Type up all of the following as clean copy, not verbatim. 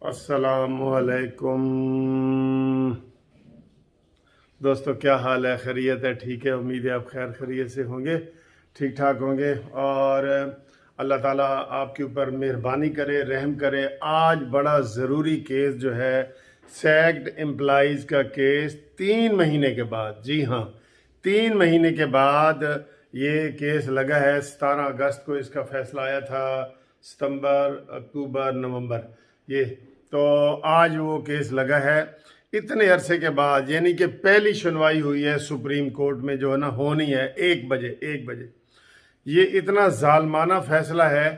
अस्सलामुअलैकुम दोस्तों, क्या हाल है? खैरियत है? ठीक है, उम्मीद है आप खैर खैरियत से होंगे, ठीक ठाक होंगे। और अल्लाह ताला आपके ऊपर मेहरबानी करे, रहम करे। आज बड़ा ज़रूरी केस जो है, सैक्ड एम्प्लॉइज़ का केस 3 महीने के बाद, जी हाँ 3 महीने के बाद ये केस लगा है। 17 अगस्त को इसका फैसला आया था, सितंबर, अक्टूबर, नवंबर, ये तो आज वो केस लगा है। इतने अरसे के बाद, यानी कि पहली सुनवाई हुई है सुप्रीम कोर्ट में, जो है ना होनी है 1 बजे। ये इतना जालमाना फैसला है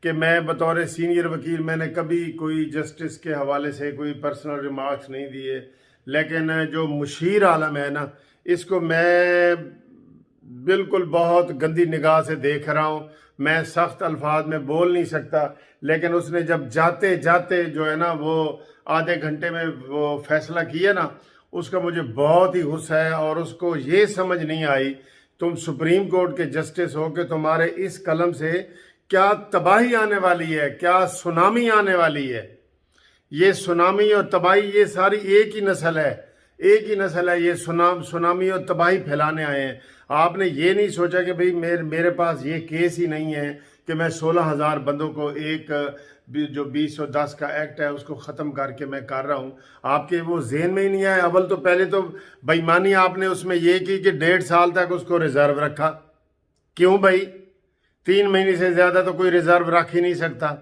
कि मैं बतौर सीनियर वकील मैंने कभी कोई जस्टिस के हवाले से कोई पर्सनल रिमार्क्स नहीं दिए, लेकिन जो मुशीर आलम है ना, इसको मैं बिल्कुल बहुत गंदी निगाह से देख रहा हूँ। मैं सख्त अल्फाज में बोल नहीं सकता, लेकिन उसने जब जाते जाते जो है ना वो आधे घंटे में वो फैसला किया ना, उसका मुझे बहुत ही गुस्सा है। और उसको ये समझ नहीं आई, तुम सुप्रीम कोर्ट के जस्टिस हो, कि तुम्हारे इस कलम से क्या तबाही आने वाली है, क्या सुनामी आने वाली है। ये सुनामी और तबाही, ये सारी एक ही नस्ल है, एक ही नस्ल है। ये सुनामी और तबाही फैलाने आए हैं। आपने ये नहीं सोचा कि भाई मेरे पास ये केस ही नहीं है कि मैं 16,000 बंदों को एक जो 2010 का एक्ट है उसको ख़त्म करके मैं कर रहा हूँ। आपके वो जेहन में ही नहीं आया। अव्वल तो पहले तो बेईमानी आपने उसमें ये की कि 1.5 साल तक उसको रिजर्व रखा। क्यों भाई? 3 महीने से ज़्यादा तो कोई रिजर्व रख ही नहीं सकता।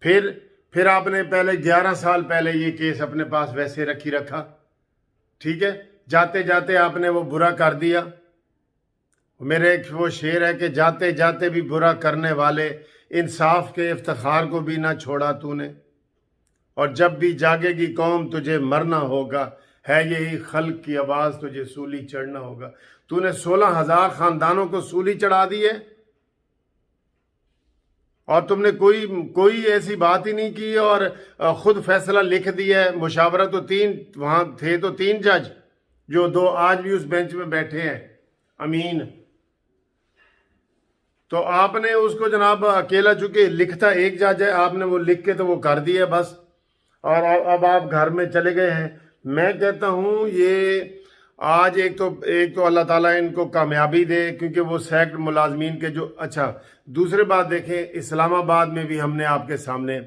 फिर आपने पहले 11 साल पहले ये केस अपने पास वैसे रखा। ठीक है, जाते जाते आपने वो बुरा कर दिया। मेरे एक वो शेर है कि जाते जाते भी बुरा करने वाले, इंसाफ के इफ्तिखार को भी ना छोड़ा तूने, और जब भी जागेगी कौम तुझे मरना होगा, है यही खल्क की आवाज़ तुझे सूली चढ़ना होगा। तूने 16,000 खानदानों को सूली चढ़ा दी है, और तुमने कोई ऐसी बात ही नहीं की, और खुद फैसला लिख दिया है। मुशावरा तो 3 वहाँ थे, तो 3 जज, जो 2 आज भी उस बेंच में बैठे हैं, अमीन। तो आपने उसको जनाब अकेला, चूंकि लिखता एक जज है, आपने वो लिख के तो वो कर दिया बस, और अब आप घर में चले गए हैं। मैं कहता हूँ ये आज एक तो अल्लाह ताला इनको कामयाबी दे, क्योंकि वो सैक्ड मुलाजमीन के जो, अच्छा दूसरी बात देखें, इस्लामाबाद में भी हमने आपके सामने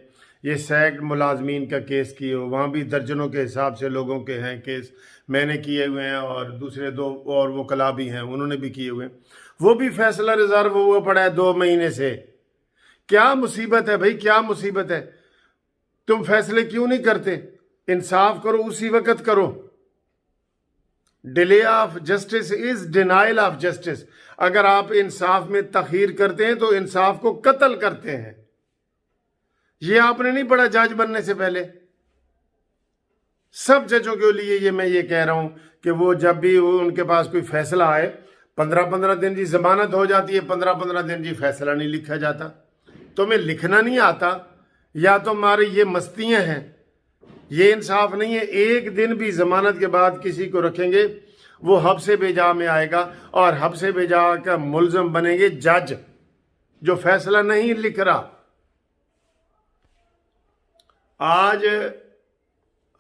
ये सैक्ड मुलाजमीन का केस किए हो, वहाँ भी दर्जनों के हिसाब से लोगों के हैं केस, मैंने किए हुए हैं, और दूसरे 2 और वकला भी हैं, उन्होंने भी किए हुए हैं। वो भी फैसला रिजर्व हुआ पड़ा है 2 महीने से। क्या मुसीबत है भाई, क्या मुसीबत है? तुम फैसले क्यों नहीं करते? इंसाफ करो, उसी वक्त करो। Delay of justice is denial of justice. अगर आप इंसाफ में तखीर करते हैं तो इंसाफ को कत्ल करते हैं। ये आपने नहीं पढ़ा जज बनने से पहले? सब जजों के लिए ये मैं ये कह रहा हूं कि वो जब भी उनके पास कोई फैसला आए, 15-15 दिन की जमानत हो जाती है, 15-15 दिन की फैसला नहीं लिखा जाता। तुम्हें लिखना नहीं आता, या तो हमारी ये मस्तियां हैं, ये इंसाफ नहीं है। एक दिन भी जमानत के बाद किसी को रखेंगे, वो हब से बेजा में आएगा, और हब से बेजा का मुल्जम बनेंगे जज, जो फैसला नहीं लिख रहा। आज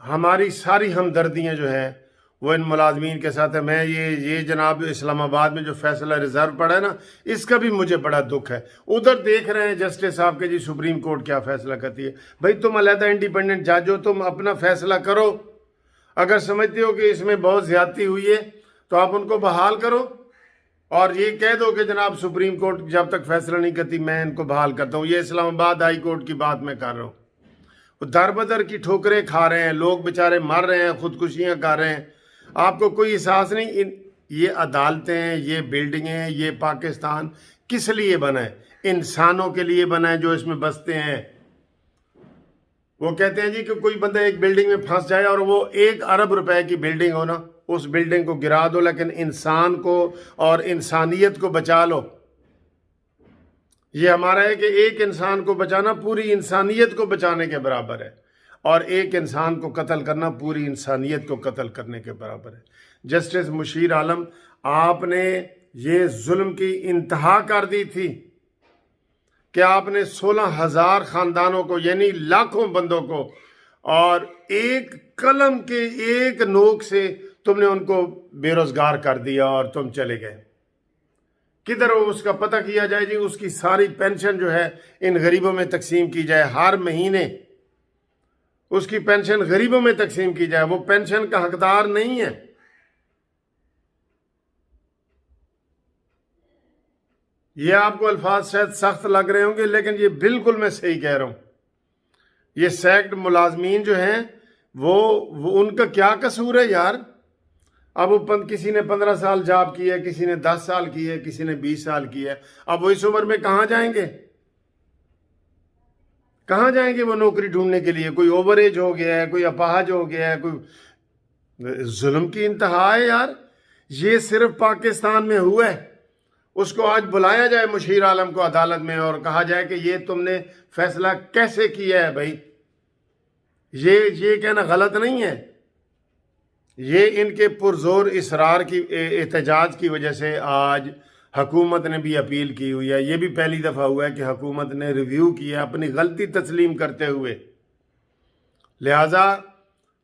हमारी सारी हमदर्दियां जो हैं वो इन मुलाजमीन के साथ है। मैं ये जनाब इस्लामाबाद में जो फैसला रिजर्व पड़ा है ना, इसका भी मुझे बड़ा दुख है। उधर देख रहे हैं जस्टिस साहब के जी सुप्रीम कोर्ट क्या फैसला करती है। भाई तुम अलहदा इंडिपेंडेंट जज हो, तुम अपना फैसला करो। अगर समझते हो कि इसमें बहुत ज्यादती हुई है तो आप उनको बहाल करो, और ये कह दो कि जनाब सुप्रीम कोर्ट जब तक फैसला नहीं करती मैं इनको बहाल करता हूँ। ये इस्लामाबाद हाई कोर्ट की बात मैं कर रहा हूँ। वो दर बदर की ठोकरें खा रहे हैं, लोग बेचारे मर रहे हैं, खुदकुशियां कर रहे हैं। आपको कोई एहसास नहीं। ये अदालतें, ये बिल्डिंगें, ये पाकिस्तान किस लिए बना है? इंसानों के लिए बना है जो इसमें बसते हैं। वो कहते हैं जी कि कोई बंदा एक बिल्डिंग में फंस जाए और वो 1 अरब रुपए की बिल्डिंग हो ना, उस बिल्डिंग को गिरा दो, लेकिन इंसान को और इंसानियत को बचा लो। ये हमारा है कि एक इंसान को बचाना पूरी इंसानियत को बचाने के बराबर है, और एक इंसान को कत्ल करना पूरी इंसानियत को कत्ल करने के बराबर है। जस्टिस मुशीर आलम, आपने ये जुल्म की इंतहा कर दी थी कि आपने 16,000 खानदानों को, यानी लाखों बंदों को और एक कलम के एक नोक से तुमने उनको बेरोजगार कर दिया और तुम चले गए। किधर हो उसका पता किया जाए जी। उसकी सारी पेंशन जो है इन गरीबों में तकसीम की जाए, हर महीने उसकी पेंशन गरीबों में तकसीम की जाए। वो पेंशन का हकदार नहीं है। ये आपको अल्फाज शायद सख्त लग रहे होंगे, लेकिन ये बिल्कुल मैं सही कह रहा हूं। ये सैक्ड मुलाजमीन जो हैं वो उनका क्या कसूर है यार। अब वो किसी ने 15 साल जॉब की है, किसी ने 10 साल की है, किसी ने 20 साल की है। अब वो इस उम्र में कहां जाएंगे, कहां जाएंगे वो नौकरी ढूंढने के लिए। कोई ओवर एज हो गया है, कोई अपाहज हो गया है, कोई जुल्म की इंतहा है यार। ये सिर्फ पाकिस्तान में हुआ है। उसको आज बुलाया जाए मुशीर आलम को अदालत में और कहा जाए कि ये तुमने फैसला कैसे किया है भाई। ये कहना गलत नहीं है। ये इनके पुरजोर इसरार की एहतजाज की वजह से आज हुकूमत ने भी अपील की हुई है। ये भी पहली दफ़ा हुआ है कि हुकूमत ने रिव्यू किया अपनी गलती तस्लीम करते हुए। लिहाजा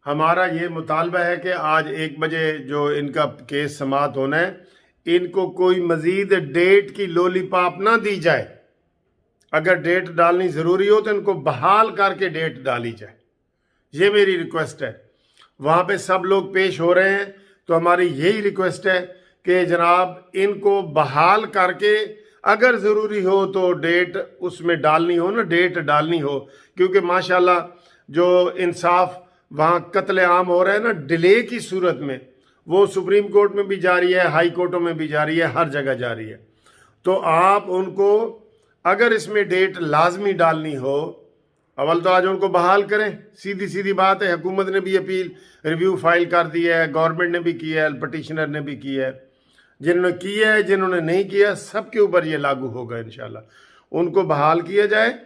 हमारा ये मुतालबा है कि आज 1 बजे जो इनका केस समाअत होना है, इनको कोई मजीद डेट की लोलीपॉप ना दी जाए। अगर डेट डालनी ज़रूरी हो तो इनको बहाल करके डेट डाली जाए। ये मेरी रिक्वेस्ट है। वहाँ पे सब लोग पेश हो रहे हैं तो हमारी यही रिक्वेस्ट है कि जनाब इनको बहाल करके अगर ज़रूरी हो तो डेट उसमें डालनी हो ना, डेट डालनी हो। क्योंकि माशाल्लाह जो इंसाफ वहाँ कत्ले आम हो रहा है ना डिले की सूरत में, वो सुप्रीम कोर्ट में भी जारी है, हाई कोर्टों में भी जारी है, हर जगह जारी है। तो आप उनको अगर इसमें डेट लाजमी डालनी हो, अवल तो आज उनको बहाल करें। सीधी सीधी बात है। हुकूमत ने भी अपील रिव्यू फाइल कर दी है, गवर्नमेंट ने भी किया है, पटिशनर ने भी किया है। जिन्होंने किया है, जिन्होंने नहीं किया, सबके ऊपर ये लागू होगा इंशाल्लाह। उनको बहाल किया जाए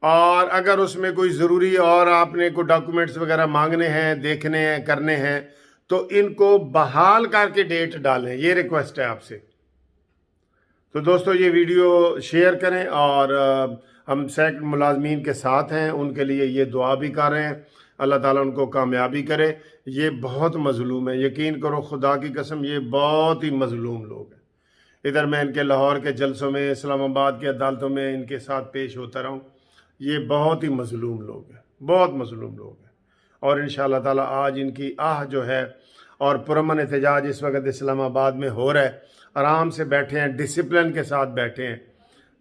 और अगर उसमें कोई ज़रूरी और आपने कोई डॉक्यूमेंट्स वगैरह मांगने हैं, देखने हैं, करने हैं, तो इनको बहाल करके डेट डालें। ये रिक्वेस्ट है आपसे। तो दोस्तों ये वीडियो शेयर करें और हम सैक्ड मुलाजमीन के साथ हैं, उनके लिए ये दुआ भी कर रहे हैं, अल्लाह ताला उनको कामयाबी करे। ये बहुत मजलूम है, यकीन करो खुदा की कसम, ये बहुत ही मजलूम लोग हैं। इधर मैं इनके लाहौर के जलसों में, इस्लामाबाद की अदालतों में इनके साथ पेश होता रहा हूँ। ये बहुत ही मजलूम लोग हैं, बहुत मजलूम लोग हैं। और इंशाअल्लाह ताला आज इनकी आह जो है और पुरअमन एहतजाज इस वक्त इस्लामाबाद में हो रहा है। आराम से बैठे हैं, डिसिप्लिन के साथ बैठे हैं,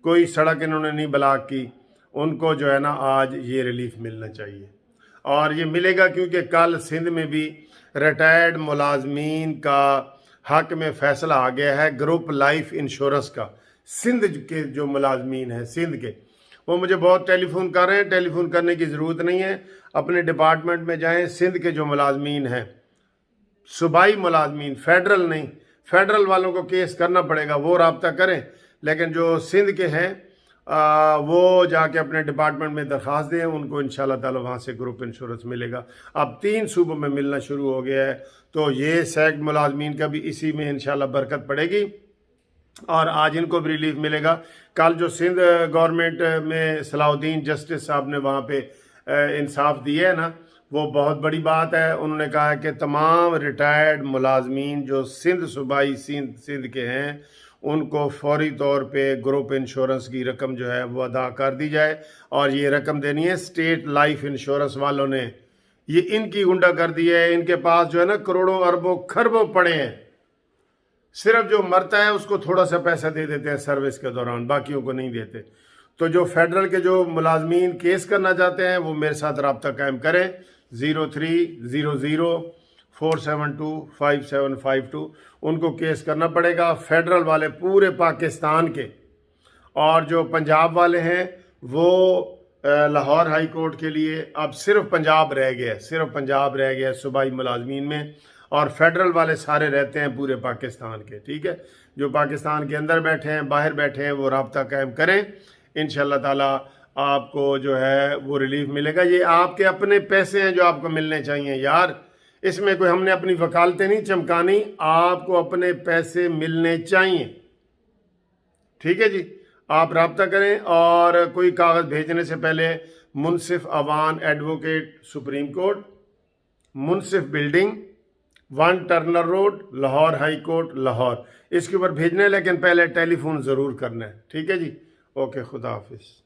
कोई सड़क इन्होंने नहीं ब्लॉक की। उनको जो है ना आज ये रिलीफ मिलना चाहिए और ये मिलेगा, क्योंकि कल सिंध में भी रिटायर्ड मुलाजमीन का हक में फ़ैसला आ गया है ग्रुप लाइफ इंश्योरेंस का। सिंध के जो मुलाजमीन हैं सिंध के, वो मुझे बहुत टेलीफोन कर रहे हैं। टेलीफोन करने की ज़रूरत नहीं है, अपने डिपार्टमेंट में जाएं। सिंध के जो मुलाजमीन हैं, सूबाई मुलाजमीन, फेडरल नहीं, फेडरल वालों को केस करना पड़ेगा, वो रब्ता करें। लेकिन जो सिंध के हैं वो जाके अपने डिपार्टमेंट में दरख्वास्त दें, उनको इंशाल्लाह ताला वहाँ से ग्रुप इंश्योरेंस मिलेगा। अब 3 सूबों में मिलना शुरू हो गया है, तो ये सैक्ड मुलाजमीन का भी इसी में इंशाल्लाह बरकत पड़ेगी और आज इनको भी रिलीफ मिलेगा। कल जो सिंध गवर्नमेंट में सलाउद्दीन जस्टिस साहब ने वहाँ पे इंसाफ दिया है ना, वो बहुत बड़ी बात है। उन्होंने कहा है कि तमाम रिटायर्ड मुलाजमीन जो सिंध सूबाई सिंध के हैं, उनको फौरी तौर पे ग्रुप इंश्योरेंस की रकम जो है वो अदा कर दी जाए। और ये रकम देनी है स्टेट लाइफ इंश्योरेंस वालों ने। ये इनकी गुंडा कर दी है। इनके पास जो है ना करोड़ों अरबों खरबों पड़े हैं। सिर्फ जो मरता है उसको थोड़ा सा पैसा दे देते हैं सर्विस के दौरान, बाकियों को नहीं देते। तो जो फेडरल के जो मुलाजमीन केस करना चाहते हैं वो मेरे साथ रब्ता कायम करें। 030047255752 उनको केस करना पड़ेगा। फेडरल वाले पूरे पाकिस्तान के, और जो पंजाब वाले हैं वो लाहौर हाई कोर्ट के लिए अब सिर्फ पंजाब रह गया, सिर्फ पंजाब रह गया सूबाई मुलाजमीन में। और फेडरल वाले सारे रहते हैं पूरे पाकिस्तान के। ठीक है, जो पाकिस्तान के अंदर बैठे हैं, बाहर बैठे हैं, वो रब्ता कायम करें। इंशाअल्लाह ताला आपको जो है वो रिलीफ मिलेगा। ये आपके अपने पैसे हैं जो आपको मिलने चाहिए यार। इसमें कोई हमने अपनी वकालतें नहीं चमकानी, आपको अपने पैसे मिलने चाहिए। ठीक है जी, आप रब्ता करें। और कोई कागज़ भेजने से पहले Munsif Awan advocate supreme court, Munsif building, 1 Turner road, Lahore high court Lahore, इसके ऊपर भेजना है, लेकिन पहले टेलीफोन ज़रूर करना है। ठीक है जी, ओके, खुदा हाफिज़।